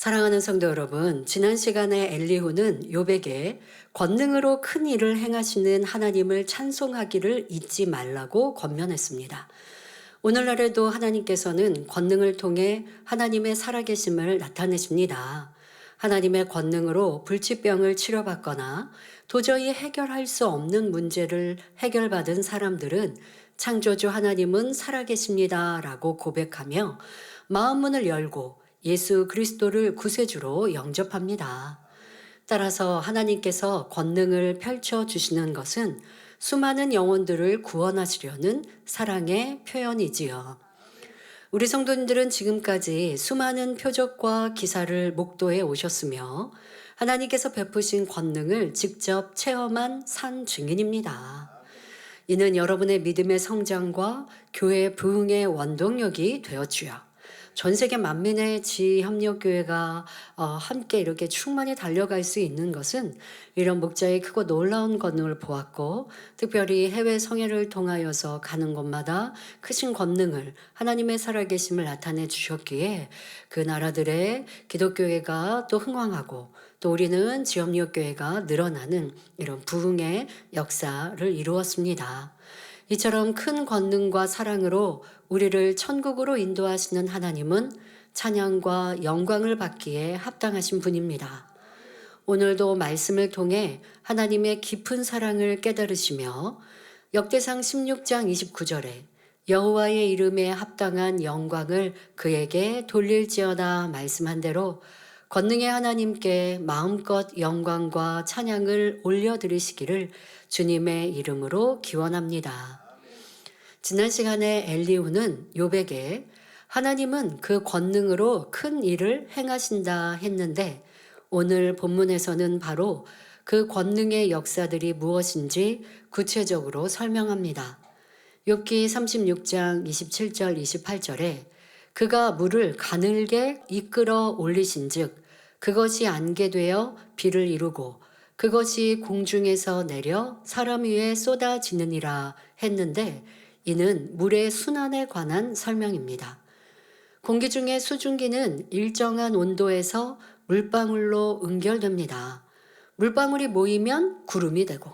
사랑하는 성도 여러분, 지난 시간에 엘리후는 욥에게 권능으로 큰 일을 행하시는 하나님을 찬송하기를 잊지 말라고 권면했습니다. 오늘날에도 하나님께서는 권능을 통해 하나님의 살아계심을 나타내십니다. 하나님의 권능으로 불치병을 치료받거나 도저히 해결할 수 없는 문제를 해결받은 사람들은 창조주 하나님은 살아계십니다 라고 고백하며 마음문을 열고 예수 그리스도를 구세주로 영접합니다. 따라서 하나님께서 권능을 펼쳐 주시는 것은 수많은 영혼들을 구원하시려는 사랑의 표현이지요. 우리 성도님들은 지금까지 수많은 표적과 기사를 목도해 오셨으며 하나님께서 베푸신 권능을 직접 체험한 산 증인입니다. 이는 여러분의 믿음의 성장과 교회 부흥의 원동력이 되었주요. 전 세계 만민의 지협력교회가 함께 이렇게 충만히 달려갈 수 있는 것은 이런 목자의 크고 놀라운 권능을 보았고, 특별히 해외 성회를 통하여서 가는 곳마다 크신 권능을, 하나님의 살아계심을 나타내 주셨기에 그 나라들의 기독교회가 또 흥왕하고 또 우리는 지협력교회가 늘어나는 이런 부흥의 역사를 이루었습니다. 이처럼 큰 권능과 사랑으로 우리를 천국으로 인도하시는 하나님은 찬양과 영광을 받기에 합당하신 분입니다. 오늘도 말씀을 통해 하나님의 깊은 사랑을 깨달으시며 역대상 16장 29절에 여호와의 이름에 합당한 영광을 그에게 돌릴지어다 말씀한 대로 권능의 하나님께 마음껏 영광과 찬양을 올려드리시기를 주님의 이름으로 기원합니다. 지난 시간에 엘리후는 욥에게 하나님은 그 권능으로 큰 일을 행하신다 했는데, 오늘 본문에서는 바로 그 권능의 역사들이 무엇인지 구체적으로 설명합니다. 욥기 36장 27절 28절에 그가 물을 가늘게 이끌어 올리신즉 그것이 안개 되어 비를 이루고 그것이 공중에서 내려 사람 위에 쏟아지느니라 했는데, 이는 물의 순환에 관한 설명입니다. 공기 중의 수증기는 일정한 온도에서 물방울로 응결됩니다. 물방울이 모이면 구름이 되고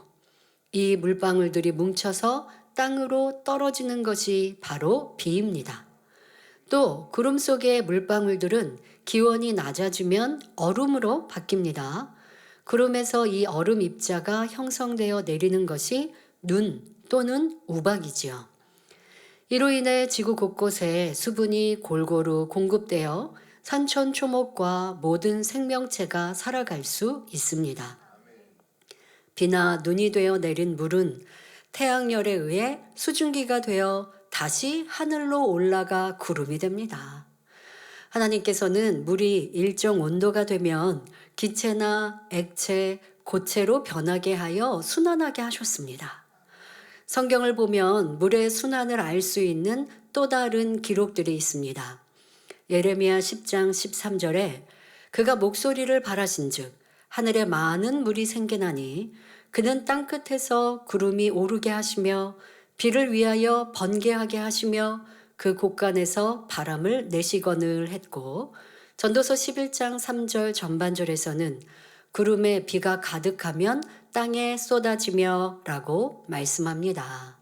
이 물방울들이 뭉쳐서 땅으로 떨어지는 것이 바로 비입니다. 또 구름 속의 물방울들은 기온이 낮아지면 얼음으로 바뀝니다. 구름에서 이 얼음 입자가 형성되어 내리는 것이 눈 또는 우박이지요. 이로 인해 지구 곳곳에 수분이 골고루 공급되어 산천초목과 모든 생명체가 살아갈 수 있습니다. 비나 눈이 되어 내린 물은 태양열에 의해 수증기가 되어 다시 하늘로 올라가 구름이 됩니다. 하나님께서는 물이 일정 온도가 되면 기체나 액체, 고체로 변하게 하여 순환하게 하셨습니다. 성경을 보면 물의 순환을 알 수 있는 또 다른 기록들이 있습니다. 예레미야 10장 13절에 그가 목소리를 바라신즉 하늘에 많은 물이 생기나니 그는 땅끝에서 구름이 오르게 하시며 비를 위하여 번개하게 하시며 그 곳간에서 바람을 내시거늘 했고, 전도서 11장 3절 전반절에서는 구름에 비가 가득하면 땅에 쏟아지며 라고 말씀합니다.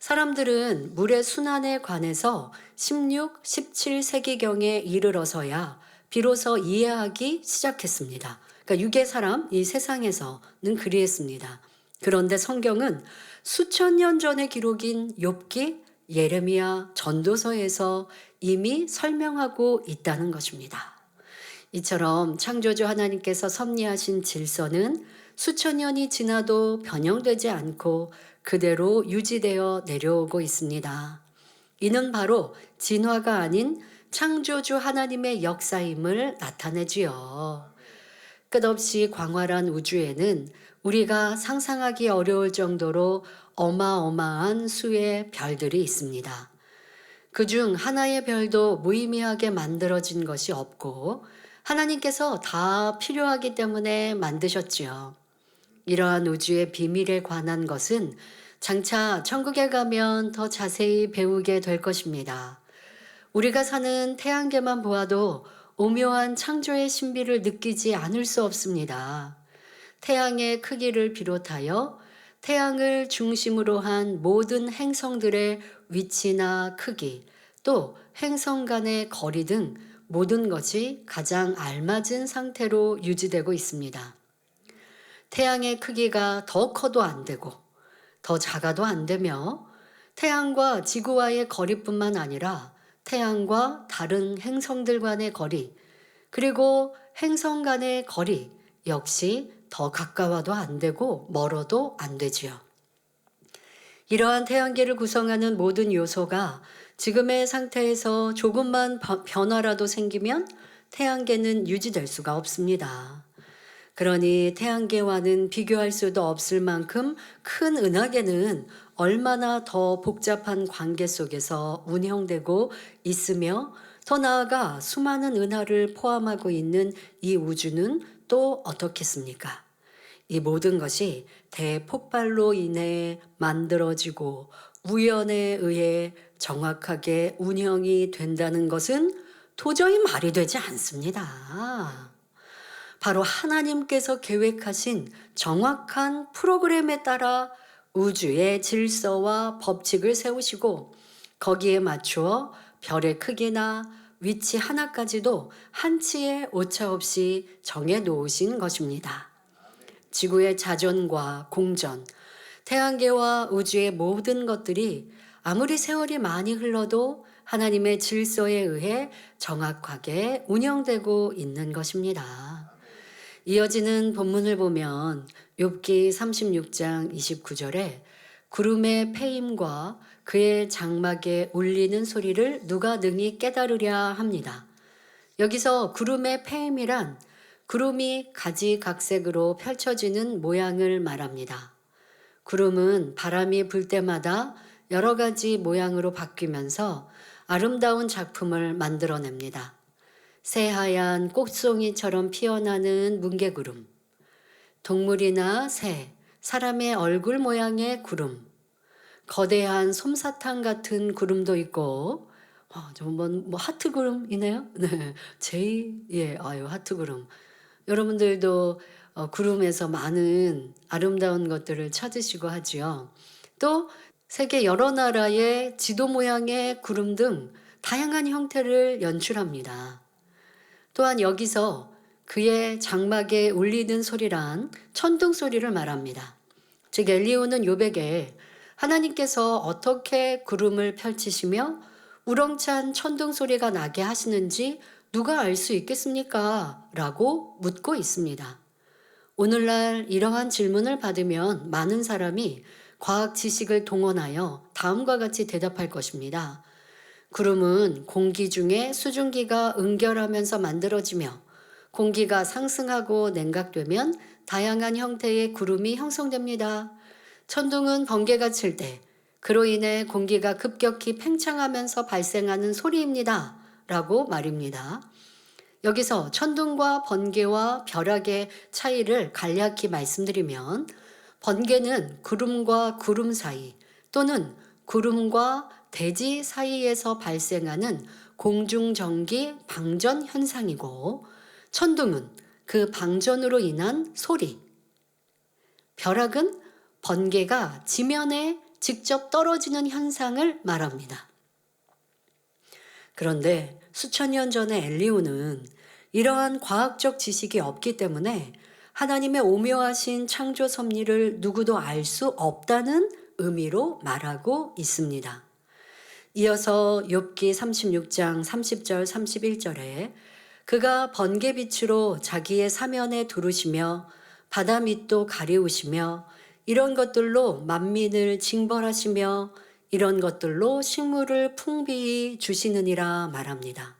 사람들은 물의 순환에 관해서 16, 17세기경에 이르러서야 비로소 이해하기 시작했습니다. 그러니까 유괴 사람, 이 세상에서는 그리했습니다. 그런데 성경은 수천 년 전의 기록인 욥기, 예레미야, 전도서에서 이미 설명하고 있다는 것입니다. 이처럼 창조주 하나님께서 섭리하신 질서는 수천 년이 지나도 변형되지 않고 그대로 유지되어 내려오고 있습니다. 이는 바로 진화가 아닌 창조주 하나님의 역사임을 나타내지요. 끝없이 광활한 우주에는 우리가 상상하기 어려울 정도로 어마어마한 수의 별들이 있습니다. 그중 하나의 별도 무의미하게 만들어진 것이 없고 하나님께서 다 필요하기 때문에 만드셨지요. 이러한 우주의 비밀에 관한 것은 장차 천국에 가면 더 자세히 배우게 될 것입니다. 우리가 사는 태양계만 보아도 오묘한 창조의 신비를 느끼지 않을 수 없습니다. 태양의 크기를 비롯하여 태양을 중심으로 한 모든 행성들의 위치나 크기, 또 행성 간의 거리 등 모든 것이 가장 알맞은 상태로 유지되고 있습니다. 태양의 크기가 더 커도 안 되고 더 작아도 안 되며 태양과 지구와의 거리뿐만 아니라 태양과 다른 행성들 간의 거리, 그리고 행성 간의 거리 역시 더 가까워도 안 되고 멀어도 안 되지요. 이러한 태양계를 구성하는 모든 요소가 지금의 상태에서 조금만 변화라도 생기면 태양계는 유지될 수가 없습니다. 그러니 태양계와는 비교할 수도 없을 만큼 큰 은하계는 얼마나 더 복잡한 관계 속에서 운영되고 있으며 더 나아가 수많은 은하를 포함하고 있는 이 우주는 또 어떻겠습니까? 이 모든 것이 대폭발로 인해 만들어지고 우연에 의해 정확하게 운영이 된다는 것은 도저히 말이 되지 않습니다. 바로 하나님께서 계획하신 정확한 프로그램에 따라 우주의 질서와 법칙을 세우시고 거기에 맞추어 별의 크기나 위치 하나까지도 한치의 오차 없이 정해 놓으신 것입니다. 지구의 자전과 공전, 태양계와 우주의 모든 것들이 아무리 세월이 많이 흘러도 하나님의 질서에 의해 정확하게 운영되고 있는 것입니다. 이어지는 본문을 보면 욥기 36장 29절에 구름의 패임과 그의 장막에 울리는 소리를 누가 능히 깨달으랴 합니다. 여기서 구름의 패임이란 구름이 가지각색으로 펼쳐지는 모양을 말합니다. 구름은 바람이 불 때마다 여러 가지 모양으로 바뀌면서 아름다운 작품을 만들어냅니다. 새하얀 꽃송이처럼 피어나는 뭉게구름, 동물이나 새, 사람의 얼굴 모양의 구름, 거대한 솜사탕 같은 구름도 있고, 뭐 하트 구름이네요. 네, 하트 구름. 여러분들도 구름에서 많은 아름다운 것들을 찾으시고 하지요. 또 세계 여러 나라의 지도 모양의 구름 등 다양한 형태를 연출합니다. 또한 여기서 그의 장막에 울리는 소리란 천둥 소리를 말합니다. 즉 엘리후는 욥에게 하나님께서 어떻게 구름을 펼치시며 우렁찬 천둥 소리가 나게 하시는지 누가 알 수 있겠습니까? 라고 묻고 있습니다. 오늘날 이러한 질문을 받으면 많은 사람이 과학 지식을 동원하여 다음과 같이 대답할 것입니다. 구름은 공기 중에 수증기가 응결하면서 만들어지며 공기가 상승하고 냉각되면 다양한 형태의 구름이 형성됩니다. 천둥은 번개가 칠 때 그로 인해 공기가 급격히 팽창하면서 발생하는 소리입니다. 라고 말입니다. 여기서 천둥과 번개와 벼락의 차이를 간략히 말씀드리면 번개는 구름과 구름 사이 또는 구름과 대지 사이에서 발생하는 공중전기 방전 현상이고 천둥은 그 방전으로 인한 소리, 벼락은 번개가 지면에 직접 떨어지는 현상을 말합니다. 그런데 수천 년 전에 엘리후는 이러한 과학적 지식이 없기 때문에 하나님의 오묘하신 창조 섭리를 누구도 알 수 없다는 의미로 말하고 있습니다. 이어서 욥기 36장 30절 31절에 그가 번개빛으로 자기의 사면에 두르시며 바다 밑도 가리우시며 이런 것들로 만민을 징벌하시며 이런 것들로 식물을 풍비히 주시느니라 말합니다.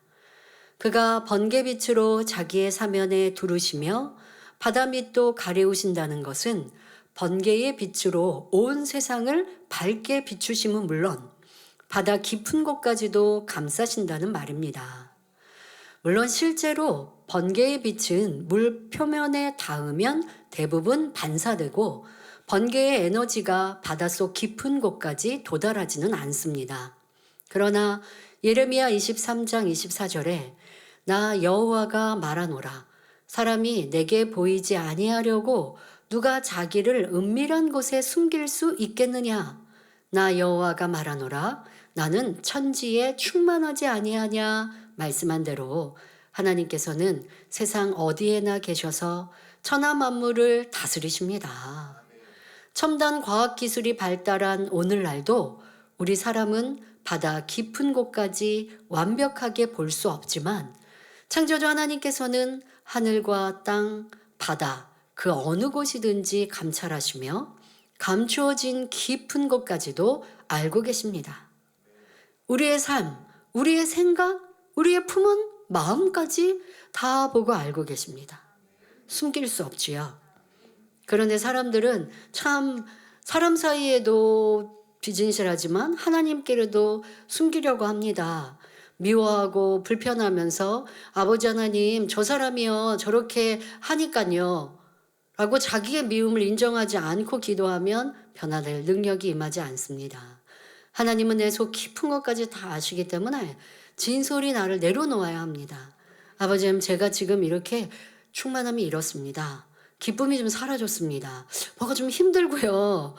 그가 번개빛으로 자기의 사면에 두르시며 바다 밑도 가리우신다는 것은 번개의 빛으로 온 세상을 밝게 비추심은 물론 바다 깊은 곳까지도 감싸신다는 말입니다. 물론 실제로 번개의 빛은 물 표면에 닿으면 대부분 반사되고 번개의 에너지가 바닷속 깊은 곳까지 도달하지는 않습니다. 그러나 예레미야 23장 24절에 나 여호와가 말하노라. 사람이 내게 보이지 아니하려고 누가 자기를 은밀한 곳에 숨길 수 있겠느냐? 나 여호와가 말하노라. 나는 천지에 충만하지 아니하냐? 말씀한 대로 하나님께서는 세상 어디에나 계셔서 천하 만물을 다스리십니다. 첨단 과학 기술이 발달한 오늘날도 우리 사람은 바다 깊은 곳까지 완벽하게 볼 수 없지만 창조주 하나님께서는 하늘과 땅, 바다, 그 어느 곳이든지 감찰하시며 감추어진 깊은 곳까지도 알고 계십니다. 우리의 삶, 우리의 생각, 우리의 품은 마음까지 다 보고 알고 계십니다. 숨길 수 없지요. 그런데 사람들은 참 사람 사이에도 비진실하지만 하나님께로도 숨기려고 합니다. 미워하고 불편하면서 아버지 하나님 저 사람이요 저렇게 하니까요 라고 자기의 미움을 인정하지 않고 기도하면 변화될 능력이 임하지 않습니다. 하나님은 내 속 깊은 것까지 다 아시기 때문에 진솔히 나를 내려놓아야 합니다. 아버지, 제가 지금 이렇게 충만함이 이렇습니다. 기쁨이 좀 사라졌습니다. 뭐가 좀 힘들고요.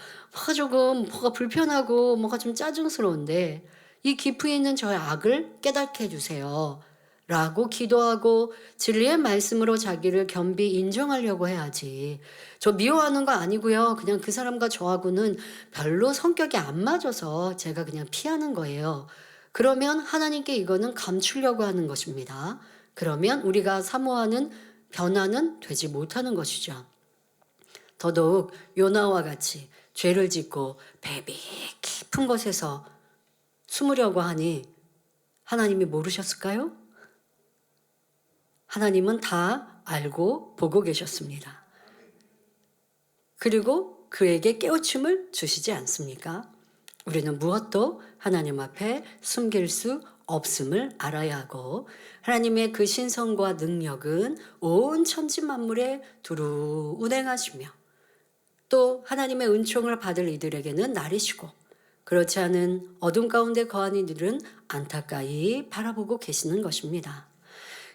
뭐가 불편하고 뭐가 좀 짜증스러운데 이 깊이 있는 저의 악을 깨닫게 해주세요. 라고 기도하고 진리의 말씀으로 자기를 겸비 인정하려고 해야지. 저 미워하는 거 아니고요. 그냥 그 사람과 저하고는 별로 성격이 안 맞아서 제가 그냥 피하는 거예요. 그러면 하나님께 이거는 감추려고 하는 것입니다. 그러면 우리가 사모하는 변화는 되지 못하는 것이죠. 더더욱 요나와 같이 죄를 짓고 배비 깊은 곳에서 숨으려고 하니 하나님이 모르셨을까요? 하나님은 다 알고 보고 계셨습니다. 그리고 그에게 깨우침을 주시지 않습니까? 우리는 무엇도 하나님 앞에 숨길 수 없음을 알아야 하고 하나님의 그 신성과 능력은 온 천지 만물에 두루 운행하시며 또 하나님의 은총을 받을 이들에게는 날이시고 그렇지 않은 어둠 가운데 거한 이들은 안타까이 바라보고 계시는 것입니다.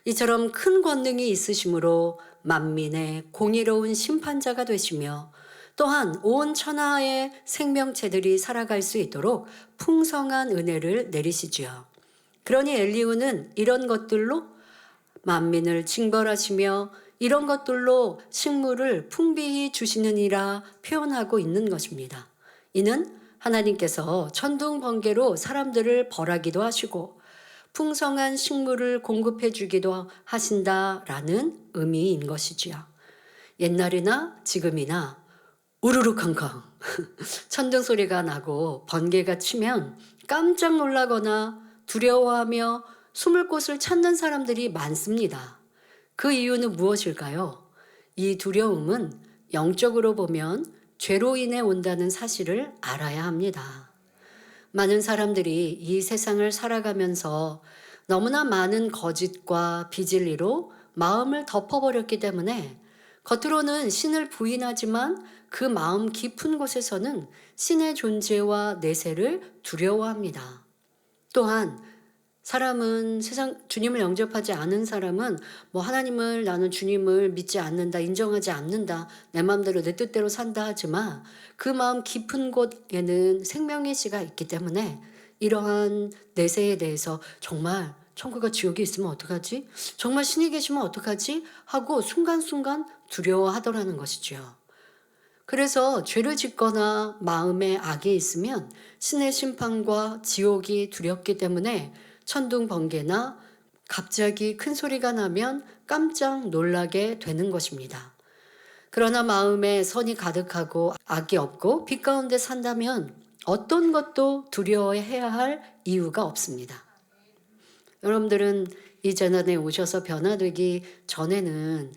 이처럼 큰 권능이 있으심으로 만민의 공의로운 심판자가 되시며 또한 온 천하의 생명체들이 살아갈 수 있도록 풍성한 은혜를 내리시지요. 그러니 엘리후는 이런 것들로 만민을 징벌하시며 이런 것들로 식물을 풍비히 주시느니라 표현하고 있는 것입니다. 이는 하나님께서 천둥 번개로 사람들을 벌하기도 하시고 풍성한 식물을 공급해 주기도 하신다라는 의미인 것이지요. 옛날이나 지금이나 우르르 컹컹 천둥 소리가 나고 번개가 치면 깜짝 놀라거나 두려워하며 숨을 곳을 찾는 사람들이 많습니다. 그 이유는 무엇일까요? 이 두려움은 영적으로 보면 죄로 인해 온다는 사실을 알아야 합니다. 많은 사람들이 이 세상을 살아가면서 너무나 많은 거짓과 비진리로 마음을 덮어버렸기 때문에 겉으로는 신을 부인하지만 그 마음 깊은 곳에서는 신의 존재와 내세를 두려워합니다. 또한 사람은 주님을 영접하지 않은 사람은 하나님을 나는 주님을 믿지 않는다, 인정하지 않는다, 내 마음대로 내 뜻대로 산다 하지만 그 마음 깊은 곳에는 생명의 씨가 있기 때문에 이러한 내세에 대해서 정말 천국과 지옥이 있으면 어떡하지? 정말 신이 계시면 어떡하지? 하고 순간순간 두려워하더라는 것이죠. 그래서 죄를 짓거나 마음에 악이 있으면 신의 심판과 지옥이 두렵기 때문에 천둥 번개나 갑자기 큰 소리가 나면 깜짝 놀라게 되는 것입니다. 그러나 마음에 선이 가득하고 악이 없고 빛 가운데 산다면 어떤 것도 두려워해야 할 이유가 없습니다. 여러분들은 이 재난에 오셔서 변화되기 전에는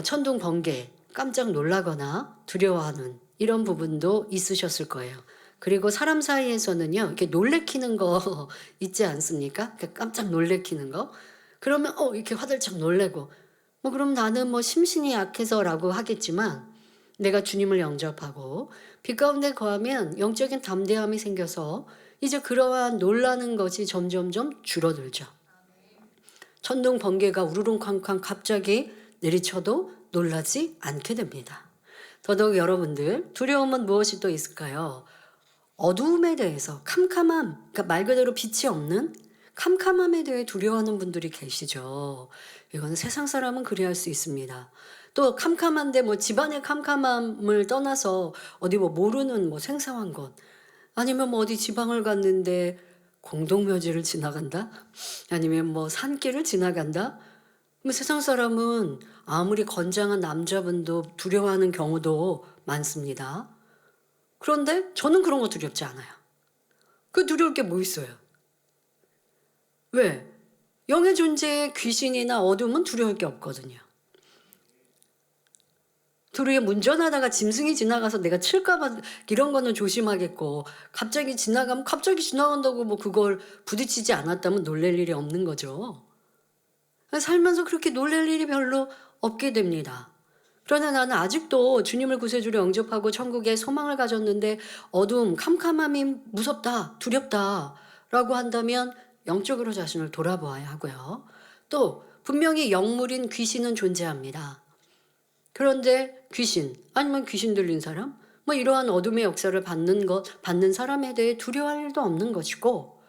천둥 번개, 깜짝 놀라거나 두려워하는 이런 부분도 있으셨을 거예요. 그리고 사람 사이에서는요, 이렇게 놀래키는 거 있지 않습니까? 깜짝 놀래키는 거. 그러면 이렇게 화들짝 놀래고 그럼 나는 심신이 약해서라고 하겠지만 내가 주님을 영접하고 빛 가운데 거하면 영적인 담대함이 생겨서 이제 그러한 놀라는 것이 점점점 줄어들죠. 천둥 번개가 우르릉쾅쾅 갑자기 내리쳐도 놀라지 않게 됩니다. 더더욱 여러분들, 두려움은 무엇이 또 있을까요? 어두움에 대해서 캄캄함, 그러니까 말 그대로 빛이 없는 캄캄함에 대해 두려워하는 분들이 계시죠. 이건 세상 사람은 그리할 수 있습니다. 또 캄캄한데 뭐 집안의 캄캄함을 떠나서 어디 뭐 모르는 뭐 생사한 곳, 아니면 뭐 어디 지방을 갔는데 공동묘지를 지나간다? 아니면 뭐 산길을 지나간다? 뭐 세상 사람은 아무리 건장한 남자분도 두려워하는 경우도 많습니다. 그런데 저는 그런 거 두렵지 않아요. 그 두려울 게 뭐 있어요? 왜? 영의 존재에 귀신이나 어둠은 두려울 게 없거든요. 도로에 운전하다가 짐승이 지나가서 내가 칠까 봐 이런 거는 조심하겠고, 갑자기 지나가면 갑자기 지나간다고 뭐 그걸 부딪히지 않았다면 놀랄 일이 없는 거죠. 살면서 그렇게 놀랄 일이 별로 없게 됩니다. 그러나 나는 아직도 주님을 구세주로 영접하고 천국에 소망을 가졌는데 어두움, 캄캄함이 무섭다, 두렵다라고 한다면 영적으로 자신을 돌아보아야 하고요. 또 분명히 영물인 귀신은 존재합니다. 그런데 귀신, 아니면 귀신 들린 사람, 뭐 이러한 어둠의 역사를 받는 사람에 대해 두려워할 일도 없는 것이고,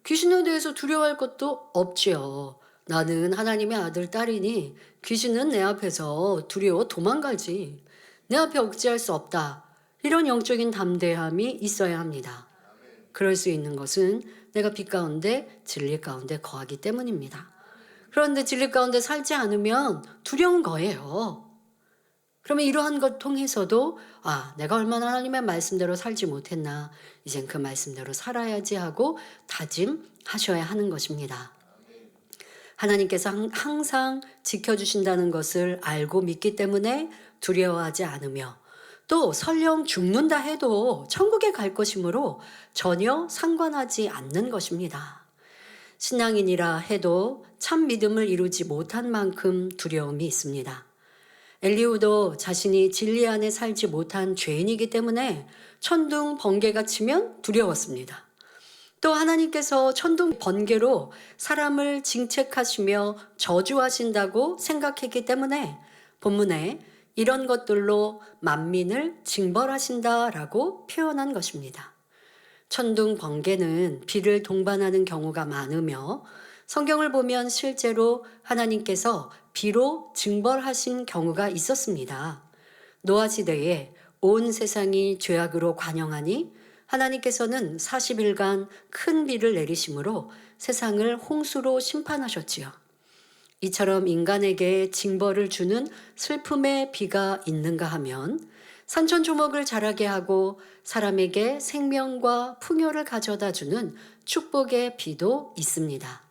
귀신에 대해서 두려워할 것도 없지요. 나는 하나님의 아들, 딸이니 귀신은 내 앞에서 두려워 도망가지. 내 앞에 억제할 수 없다. 이런 영적인 담대함이 있어야 합니다. 그럴 수 있는 것은 내가 빛 가운데 진리 가운데 거하기 때문입니다. 그런데 진리 가운데 살지 않으면 두려운 거예요. 그러면 이러한 것 통해서도 내가 얼마나 하나님의 말씀대로 살지 못했나, 이젠 그 말씀대로 살아야지 하고 다짐하셔야 하는 것입니다. 하나님께서 항상 지켜주신다는 것을 알고 믿기 때문에 두려워하지 않으며, 또 설령 죽는다 해도 천국에 갈 것이므로 전혀 상관하지 않는 것입니다. 신앙인이라 해도 참 믿음을 이루지 못한 만큼 두려움이 있습니다. 엘리후도 자신이 진리 안에 살지 못한 죄인이기 때문에 천둥 번개가 치면 두려웠습니다. 또 하나님께서 천둥 번개로 사람을 징책하시며 저주하신다고 생각했기 때문에 본문에 이런 것들로 만민을 징벌하신다라고 표현한 것입니다. 천둥 번개는 비를 동반하는 경우가 많으며, 성경을 보면 실제로 하나님께서 비로 징벌하신 경우가 있었습니다. 노아 시대에 온 세상이 죄악으로 관영하니 하나님께서는 40일간 큰 비를 내리심으로 세상을 홍수로 심판하셨지요. 이처럼 인간에게 징벌을 주는 슬픔의 비가 있는가 하면 산천조목을 자라게 하고 사람에게 생명과 풍요를 가져다 주는 축복의 비도 있습니다.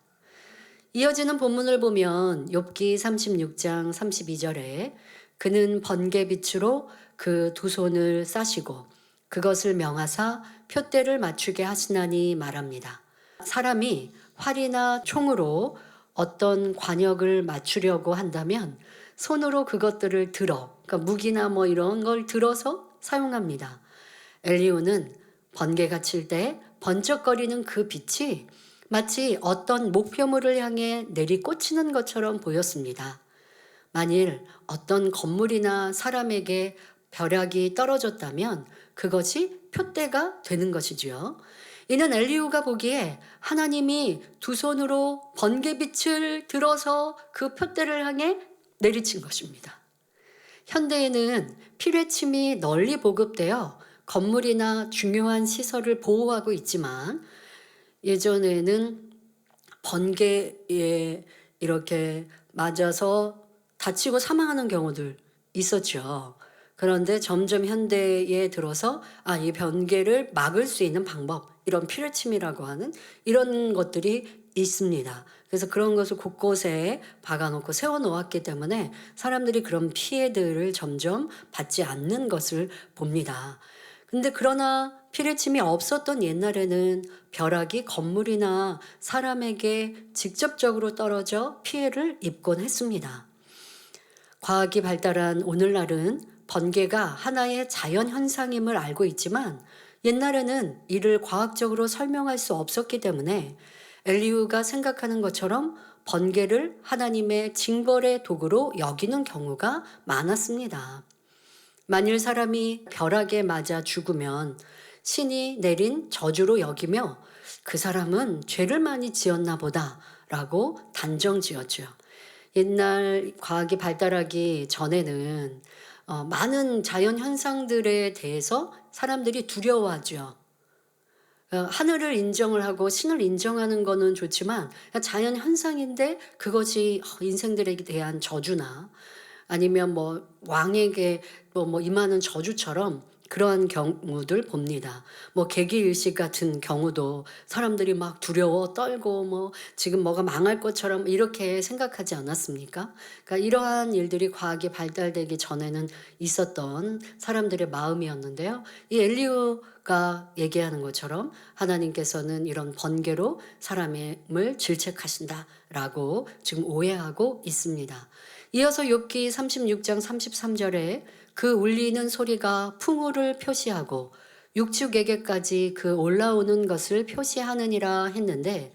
이어지는 본문을 보면 욥기 36장 32절에 그는 번개빛으로 그 두 손을 싸시고 그것을 명하사 표대를 맞추게 하시나니 말합니다. 사람이 활이나 총으로 어떤 관역을 맞추려고 한다면 손으로 그것들을 그러니까 무기나 뭐 이런 걸 들어서 사용합니다. 엘리후는 번개가 칠 때 번쩍거리는 그 빛이 마치 어떤 목표물을 향해 내리꽂히는 것처럼 보였습니다. 만일 어떤 건물이나 사람에게 벼락이 떨어졌다면 그것이 표대가 되는 것이지요. 이는 엘리후가 보기에 하나님이 두 손으로 번개빛을 들어서 그 표대를 향해 내리친 것입니다. 현대에는 피뢰침이 널리 보급되어 건물이나 중요한 시설을 보호하고 있지만, 예전에는 번개에 이렇게 맞아서 다치고 사망하는 경우들 있었죠. 그런데 점점 현대에 들어서 이 번개를 막을 수 있는 방법, 이런 피뢰침이라고 하는 이런 것들이 있습니다. 그래서 그런 것을 곳곳에 박아놓고 세워놓았기 때문에 사람들이 그런 피해들을 점점 받지 않는 것을 봅니다. 근데 그러나 피뢰침이 없었던 옛날에는 벼락이 건물이나 사람에게 직접적으로 떨어져 피해를 입곤 했습니다. 과학이 발달한 오늘날은 번개가 하나의 자연 현상임을 알고 있지만, 옛날에는 이를 과학적으로 설명할 수 없었기 때문에 엘리후가 생각하는 것처럼 번개를 하나님의 징벌의 도구로 여기는 경우가 많았습니다. 만일 사람이 벼락에 맞아 죽으면 신이 내린 저주로 여기며 그 사람은 죄를 많이 지었나 보다라고 단정 지었죠. 옛날 과학이 발달하기 전에는 많은 자연 현상들에 대해서 사람들이 두려워하죠. 하늘을 인정을 하고 신을 인정하는 거는 좋지만 자연 현상인데 그것이 인생들에 대한 저주나 아니면 뭐 왕에게 뭐 임하는 저주처럼 그러한 경우들 봅니다. 뭐 개기일식 같은 경우도 사람들이 막 두려워 떨고 뭐 지금 뭐가 망할 것처럼 이렇게 생각하지 않았습니까? 그러니까 이러한 일들이 과학이 발달되기 전에는 있었던 사람들의 마음이었는데요. 이 엘리후가 얘기하는 것처럼 하나님께서는 이런 번개로 사람을 질책하신다라고 지금 오해하고 있습니다. 이어서 욥기 36장 33절에 그 울리는 소리가 풍우를 표시하고 육축에게까지 그 올라오는 것을 표시하느니라 했는데,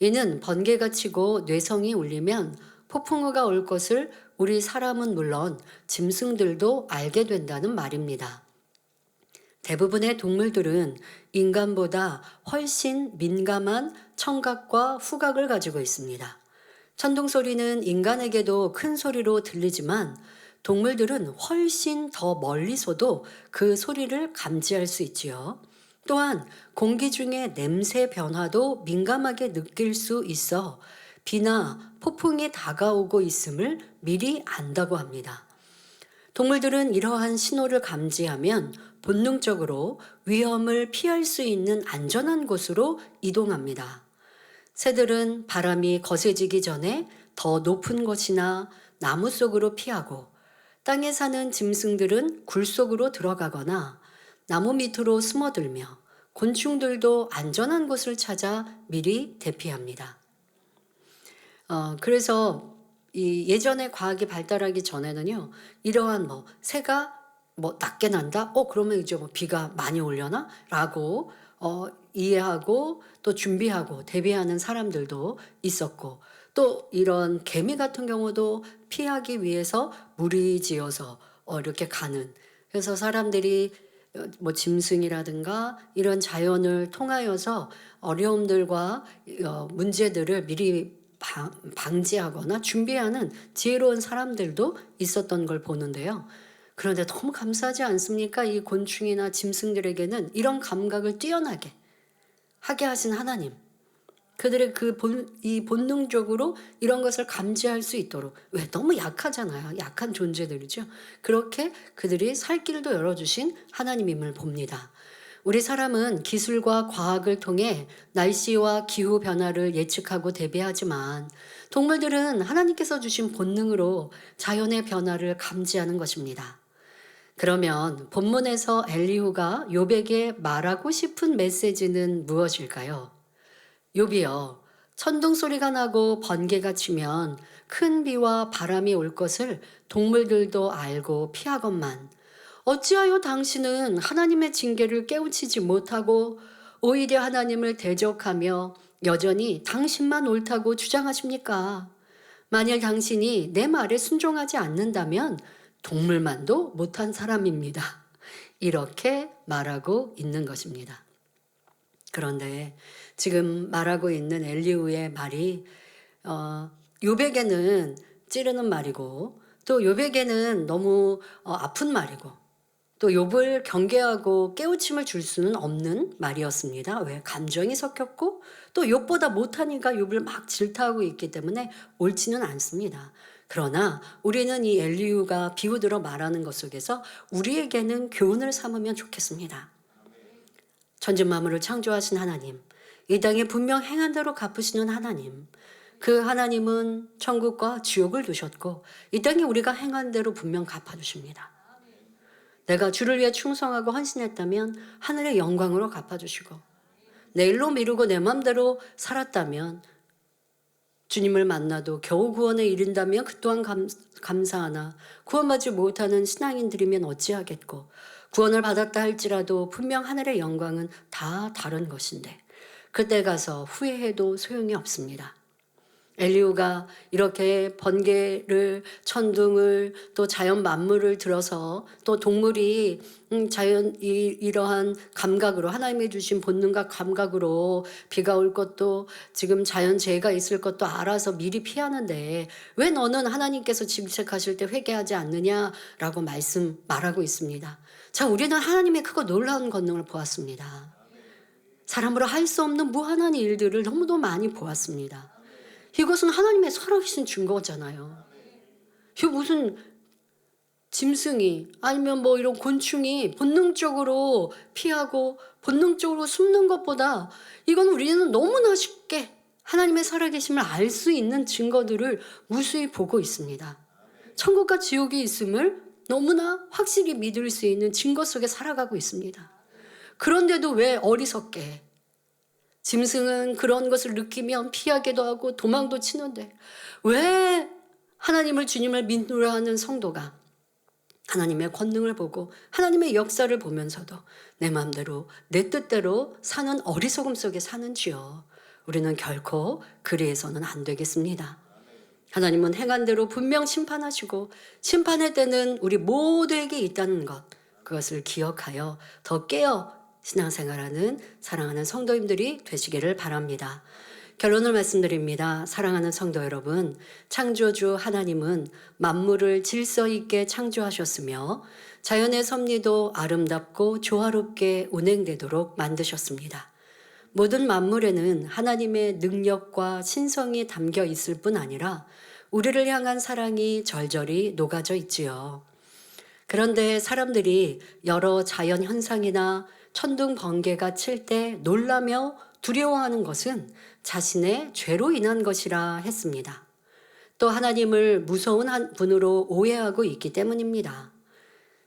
이는 번개가 치고 뇌성이 울리면 폭풍우가 올 것을 우리 사람은 물론 짐승들도 알게 된다는 말입니다. 대부분의 동물들은 인간보다 훨씬 민감한 청각과 후각을 가지고 있습니다. 천둥 소리는 인간에게도 큰 소리로 들리지만 동물들은 훨씬 더 멀리서도 그 소리를 감지할 수 있지요. 또한 공기 중의 냄새 변화도 민감하게 느낄 수 있어 비나 폭풍이 다가오고 있음을 미리 안다고 합니다. 동물들은 이러한 신호를 감지하면 본능적으로 위험을 피할 수 있는 안전한 곳으로 이동합니다. 새들은 바람이 거세지기 전에 더 높은 곳이나 나무 속으로 피하고, 땅에 사는 짐승들은 굴 속으로 들어가거나 나무 밑으로 숨어들며 곤충들도 안전한 곳을 찾아 미리 대피합니다. 그래서 이 예전에 과학이 발달하기 전에는요, 이러한 새가 낮게 난다? 그러면 이제 비가 많이 오려나? 라고 이해하고 또 준비하고 대비하는 사람들도 있었고, 또 이런 개미 같은 경우도 피하기 위해서 무리지어서 이렇게 가는, 그래서 사람들이 짐승이라든가 이런 자연을 통하여서 어려움들과 문제들을 미리 방지하거나 준비하는 지혜로운 사람들도 있었던 걸 보는데요. 그런데 너무 감사하지 않습니까? 이 곤충이나 짐승들에게는 이런 감각을 뛰어나게 하게 하신 하나님. 그들의 이 본능적으로 이런 것을 감지할 수 있도록, 왜 너무 약하잖아요. 약한 존재들이죠. 그렇게 그들이 살 길도 열어주신 하나님임을 봅니다. 우리 사람은 기술과 과학을 통해 날씨와 기후 변화를 예측하고 대비하지만 동물들은 하나님께서 주신 본능으로 자연의 변화를 감지하는 것입니다. 그러면 본문에서 엘리후가 욥에게 말하고 싶은 메시지는 무엇일까요? 욥이여, 천둥 소리가 나고 번개가 치면 큰 비와 바람이 올 것을 동물들도 알고 피하건만 어찌하여 당신은 하나님의 징계를 깨우치지 못하고 오히려 하나님을 대적하며 여전히 당신만 옳다고 주장하십니까? 만일 당신이 내 말에 순종하지 않는다면 동물만도 못한 사람입니다. 이렇게 말하고 있는 것입니다. 그런데 지금 말하고 있는 엘리후의 말이 욥에게는 찌르는 말이고, 또 욥에게는 너무 아픈 말이고, 또 욥을 경계하고 깨우침을 줄 수는 없는 말이었습니다. 왜? 감정이 섞였고 또 욥보다 못하니까 욥을 막 질타하고 있기 때문에 옳지는 않습니다. 그러나 우리는 이 엘리후가 비유들어 말하는 것 속에서 우리에게는 교훈을 삼으면 좋겠습니다. 천지 만물을 창조하신 하나님, 이 땅에 분명 행한 대로 갚으시는 하나님, 그 하나님은 천국과 지옥을 두셨고 이 땅에 우리가 행한 대로 분명 갚아주십니다. 내가 주를 위해 충성하고 헌신했다면 하늘의 영광으로 갚아주시고, 내 일로 미루고 내 맘대로 살았다면 주님을 만나도 겨우 구원에 이른다면 그 또한 감사하나 구원받지 못하는 신앙인들이면 어찌하겠고, 구원을 받았다 할지라도 분명 하늘의 영광은 다 다른 것인데 그때 가서 후회해도 소용이 없습니다. 엘리후가 이렇게 번개를, 천둥을, 또 자연 만물을 들어서 또 동물이 자연 이러한 감각으로, 하나님이 주신 본능과 감각으로 비가 올 것도 지금 자연재해가 있을 것도 알아서 미리 피하는데 왜 너는 하나님께서 질책하실 때 회개하지 않느냐라고 말하고 있습니다. 자, 우리는 하나님의 크고 놀라운 권능을 보았습니다. 사람으로 할 수 없는 무한한 일들을 너무도 많이 보았습니다. 이것은 하나님의 살아계신 증거잖아요. 이 무슨 짐승이 아니면 뭐 이런 곤충이 본능적으로 피하고 본능적으로 숨는 것보다 이건 우리는 너무나 쉽게 하나님의 살아계심을 알 수 있는 증거들을 무수히 보고 있습니다. 천국과 지옥이 있음을 너무나 확실히 믿을 수 있는 증거 속에 살아가고 있습니다. 그런데도 왜 어리석게 짐승은 그런 것을 느끼면 피하기도 하고 도망도 치는데 왜 하나님을, 주님을 믿으려 하는 성도가 하나님의 권능을 보고 하나님의 역사를 보면서도 내 마음대로 내 뜻대로 사는 어리석음 속에 사는지요. 우리는 결코 그리해서는 안 되겠습니다. 하나님은 행한 대로 분명 심판하시고 심판의 때는 우리 모두에게 있다는 것, 그것을 기억하여 더 깨어 신앙생활하는 사랑하는 성도님들이 되시기를 바랍니다. 결론을 말씀드립니다. 사랑하는 성도 여러분, 창조주 하나님은 만물을 질서 있게 창조하셨으며 자연의 섭리도 아름답고 조화롭게 운행되도록 만드셨습니다. 모든 만물에는 하나님의 능력과 신성이 담겨 있을 뿐 아니라 우리를 향한 사랑이 절절히 녹아져 있지요. 그런데 사람들이 여러 자연 현상이나 천둥 번개가 칠 때 놀라며 두려워하는 것은 자신의 죄로 인한 것이라 했습니다. 또 하나님을 무서운 한 분으로 오해하고 있기 때문입니다.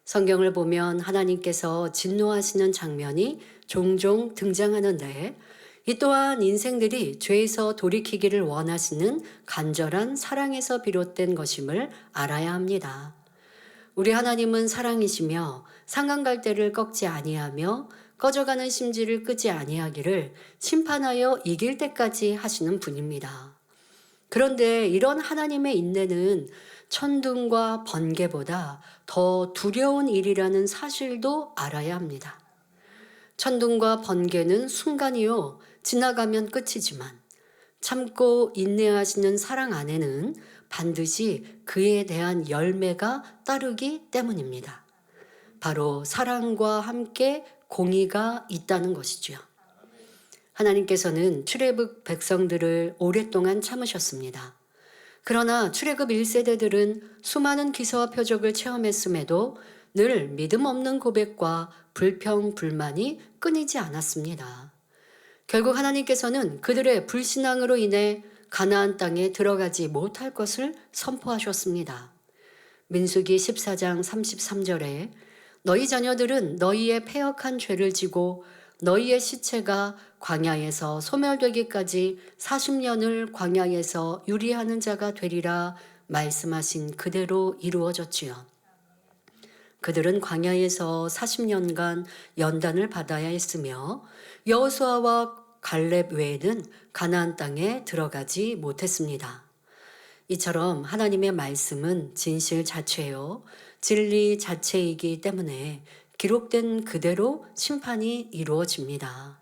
성경을 보면 하나님께서 진노하시는 장면이 종종 등장하는데 이 또한 인생들이 죄에서 돌이키기를 원하시는 간절한 사랑에서 비롯된 것임을 알아야 합니다. 우리 하나님은 사랑이시며 상간갈대를 꺾지 아니하며 꺼져가는 심지를 끄지 아니하기를 심판하여 이길 때까지 하시는 분입니다. 그런데 이런 하나님의 인내는 천둥과 번개보다 더 두려운 일이라는 사실도 알아야 합니다. 천둥과 번개는 순간이요, 지나가면 끝이지만 참고 인내하시는 사랑 안에는 반드시 그에 대한 열매가 따르기 때문입니다. 바로 사랑과 함께 공의가 있다는 것이죠. 하나님께서는 출애굽 백성들을 오랫동안 참으셨습니다. 그러나 출애굽 1세대들은 수많은 기사와 표적을 체험했음에도 늘 믿음 없는 고백과 불평, 불만이 끊이지 않았습니다. 결국 하나님께서는 그들의 불신앙으로 인해 가나안 땅에 들어가지 못할 것을 선포하셨습니다. 민수기 14장 33절에 너희 자녀들은 너희의 패역한 죄를 지고 너희의 시체가 광야에서 소멸되기까지 40년을 광야에서 유리하는 자가 되리라 말씀하신 그대로 이루어졌지요. 그들은 광야에서 40년간 연단을 받아야 했으며 여호수아와 갈렙 외에는 가나안 땅에 들어가지 못했습니다. 이처럼 하나님의 말씀은 진실 자체요, 진리 자체이기 때문에 기록된 그대로 심판이 이루어집니다.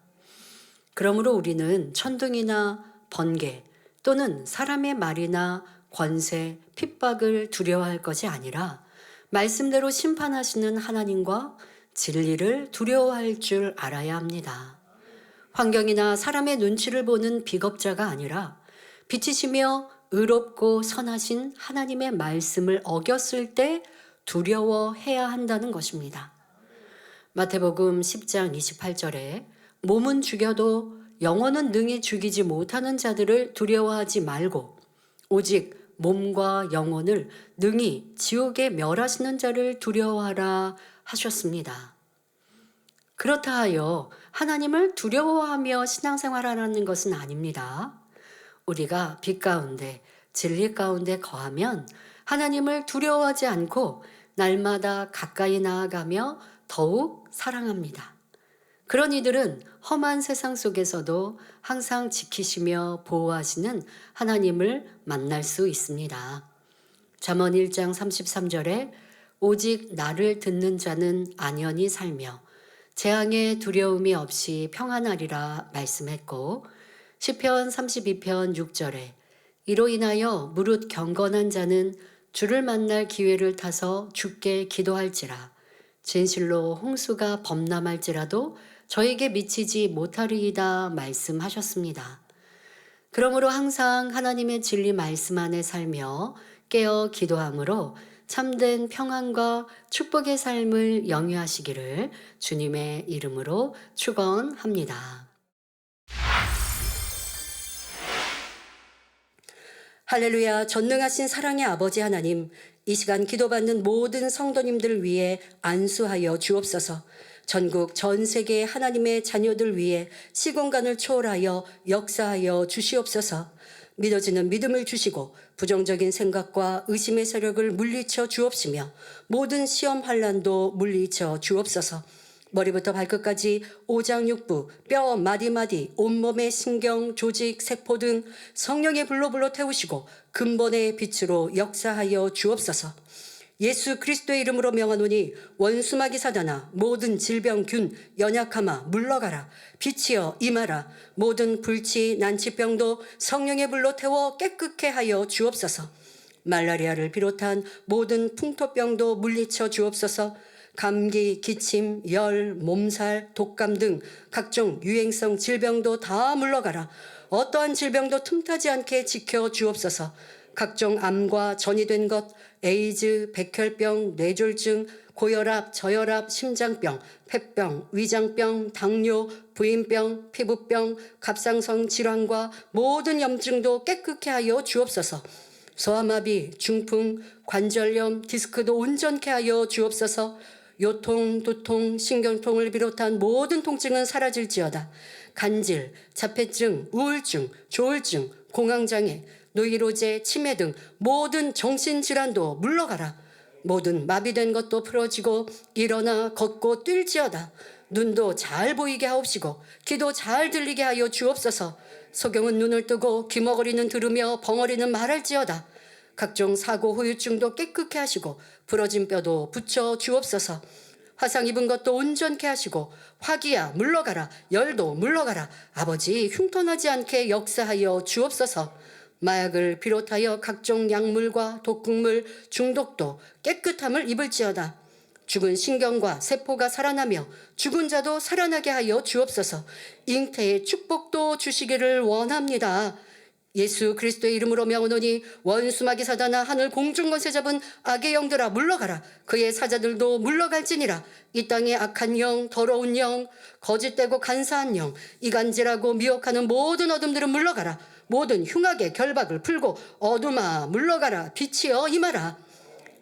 그러므로 우리는 천둥이나 번개 또는 사람의 말이나 권세, 핍박을 두려워할 것이 아니라 말씀대로 심판하시는 하나님과 진리를 두려워할 줄 알아야 합니다. 환경이나 사람의 눈치를 보는 비겁자가 아니라 빛이시며 의롭고 선하신 하나님의 말씀을 어겼을 때 두려워해야 한다는 것입니다. 마태복음 10장 28절에 몸은 죽여도 영혼은 능히 죽이지 못하는 자들을 두려워하지 말고 오직 몸과 영혼을 능히 지옥에 멸하시는 자를 두려워하라 하셨습니다. 그렇다 하여 하나님을 두려워하며 신앙생활하라는 것은 아닙니다. 우리가 빛 가운데 진리 가운데 거하면 하나님을 두려워하지 않고 날마다 가까이 나아가며 더욱 사랑합니다. 그런 이들은 험한 세상 속에서도 항상 지키시며 보호하시는 하나님을 만날 수 있습니다. 잠언 1장 33절에 오직 나를 듣는 자는 안연히 살며 재앙의 두려움이 없이 평안하리라 말씀했고, 시편 32편 6절에 이로 인하여 무릇 경건한 자는 주를 만날 기회를 타서 주께 기도할지라 진실로 홍수가 범람할지라도 저에게 미치지 못하리이다 말씀하셨습니다. 그러므로 항상 하나님의 진리 말씀 안에 살며 깨어 기도함으로 참된 평안과 축복의 삶을 영위하시기를 주님의 이름으로 축원합니다. 할렐루야. 전능하신 사랑의 아버지 하나님, 이 시간 기도받는 모든 성도님들 위해 안수하여 주옵소서. 전국 전 세계 하나님의 자녀들 위해 시공간을 초월하여 역사하여 주시옵소서. 믿어지는 믿음을 주시고 부정적인 생각과 의심의 세력을 물리쳐 주옵시며 모든 시험 환난도 물리쳐 주옵소서. 머리부터 발끝까지 오장육부, 뼈 마디마디, 온몸의 신경, 조직, 세포 등 성령의 불로 태우시고 근본의 빛으로 역사하여 주옵소서. 예수 그리스도의 이름으로 명하노니 원수마귀 사단아, 모든 질병균 연약함아 물러가라. 빛이여 임하라. 모든 불치 난치병도 성령의 불로 태워 깨끗게 하여 주옵소서. 말라리아를 비롯한 모든 풍토병도 물리쳐 주옵소서. 감기, 기침, 열, 몸살, 독감 등 각종 유행성 질병도 다 물러가라. 어떠한 질병도 틈타지 않게 지켜 주옵소서. 각종 암과 전이된 것, 에이즈, 백혈병, 뇌졸중, 고혈압, 저혈압, 심장병, 폐병, 위장병, 당뇨, 부인병, 피부병, 갑상선 질환과 모든 염증도 깨끗게 하여 주옵소서. 소아마비, 중풍, 관절염, 디스크도 온전케 하여 주옵소서. 요통, 두통, 신경통을 비롯한 모든 통증은 사라질지어다. 간질, 자폐증, 우울증, 조울증, 공황장애, 노이로제, 치매 등 모든 정신질환도 물러가라. 모든 마비된 것도 풀어지고 일어나 걷고 뛸지어다. 눈도 잘 보이게 하옵시고 귀도 잘 들리게 하여 주옵소서. 소경은 눈을 뜨고 귀머거리는 들으며 벙어리는 말할지어다. 각종 사고 후유증도 깨끗게 하시고 부러진 뼈도 붙여 주옵소서. 화상 입은 것도 온전케 하시고 화기야 물러가라. 열도 물러가라. 아버지 흉터나지 않게 역사하여 주옵소서. 마약을 비롯하여 각종 약물과 독극물 중독도 깨끗함을 입을지어다. 죽은 신경과 세포가 살아나며 죽은 자도 살아나게 하여 주옵소서. 잉태의 축복도 주시기를 원합니다. 예수 그리스도의 이름으로 명하노니 원수마귀 사단아, 하늘 공중 권세 잡은 악의 영들아 물러가라. 그의 사자들도 물러갈지니라. 이 땅의 악한 영, 더러운 영, 거짓되고 간사한 영, 이간질하고 미혹하는 모든 어둠들은 물러가라. 모든 흉악의 결박을 풀고 어둠아 물러가라. 빛이여 임하라.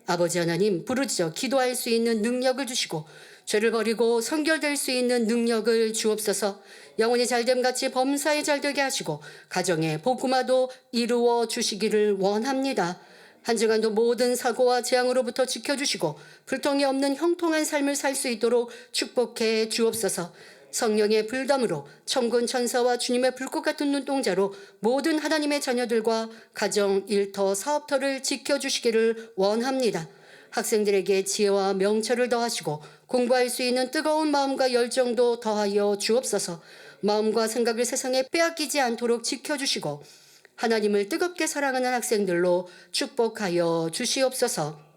아버지 하나님, 부르짖어 기도할 수 있는 능력을 주시고 죄를 버리고 성결될 수 있는 능력을 주옵소서. 영혼이 잘됨같이 범사에 잘되게 하시고 가정의 복음화도 이루어 주시기를 원합니다. 한 주간도 모든 사고와 재앙으로부터 지켜주시고 불통이 없는 형통한 삶을 살 수 있도록 축복해 주옵소서. 성령의 불담으로 천군 천사와 주님의 불꽃 같은 눈동자로 모든 하나님의 자녀들과 가정, 일터, 사업터를 지켜주시기를 원합니다. 학생들에게 지혜와 명철을 더하시고 공부할 수 있는 뜨거운 마음과 열정도 더하여 주옵소서. 마음과 생각을 세상에 빼앗기지 않도록 지켜주시고 하나님을 뜨겁게 사랑하는 학생들로 축복하여 주시옵소서.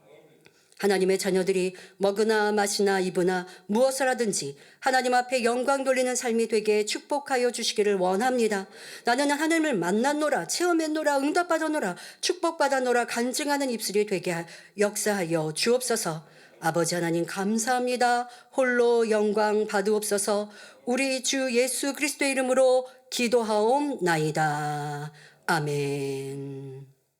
하나님의 자녀들이 먹으나 마시나 입으나 무엇을 하든지 하나님 앞에 영광 돌리는 삶이 되게 축복하여 주시기를 원합니다. 나는 하나님을 만났노라, 체험했노라, 응답받았노라, 축복받았노라 간증하는 입술이 되게 역사하여 주옵소서. 아버지 하나님 감사합니다. 홀로 영광 받으옵소서. 우리 주 예수 그리스도의 이름으로 기도하옵나이다. 아멘.